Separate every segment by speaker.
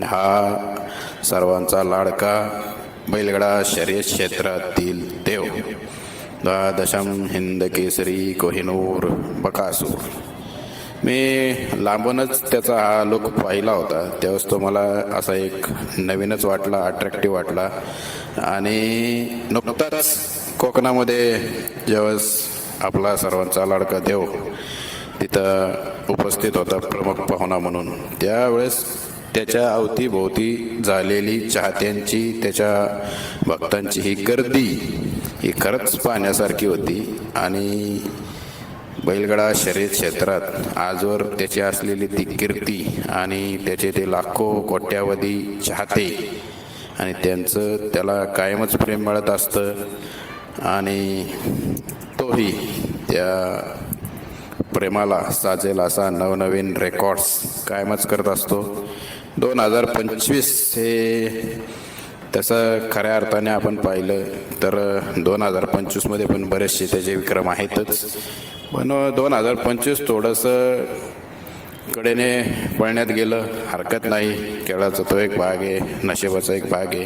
Speaker 1: हा सर्वांचा लाडका बैलगाडा शर्यत क्षेत्रातील देव, द्वादशम हिंद केसरी कोहिनूर बकासूर. मी लांबूनच त्याचा हा लुक पाहिला होता, त्यावेळेस तो मला असा एक नवीनच वाटला, अट्रॅक्टिव्ह वाटला. आणि नुकताच कोकणामध्ये ज्यावेळेस आपला सर्वांचा लाडका देव तिथं उपस्थित होता प्रमुख पाहुणा म्हणून, त्यावेळेस त्याच्या अवतीभोवती झालेली चाहत्यांची, त्याच्या भक्तांची ही गर्दी ही खरंच पाहण्यासारखी होती. आणि बैलगाडा शर्यत क्षेत्रात आजवर त्याची असलेली ती कीर्ती आणि त्याचे ते लाखो कोट्यावधी चाहते आणि त्यांचं त्याला कायमच प्रेम मिळत असतं. आणि तोही त्या प्रेमाला साजेल असा नवनवीन रेकॉर्ड्स कायमच करत असतो. 2025 हे तसं खऱ्या अर्थाने आपण पाहिलं तर 2025मध्ये पण बरेचसे त्याचे विक्रम आहेतच, पण 2025 थोडंसं कडेने पळण्यात गेलं, हरकत नाही. खेळाचा तो एक भाग आहे, नशिबाचा एक भाग आहे.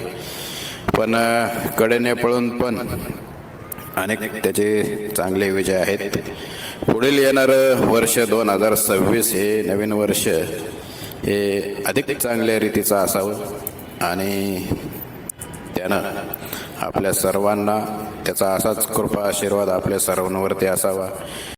Speaker 1: पण कडेने पळून पण अनेक त्याचे चांगले विजय आहेत. पुढील येणारं वर्ष 2026 हे नवीन वर्ष हे अधिक चांगल्या रीतीचं असावं आणि त्यानं आपल्या सर्वांना त्याचा असाच कृपा आशीर्वाद आपल्या सर्वांवरती असावा.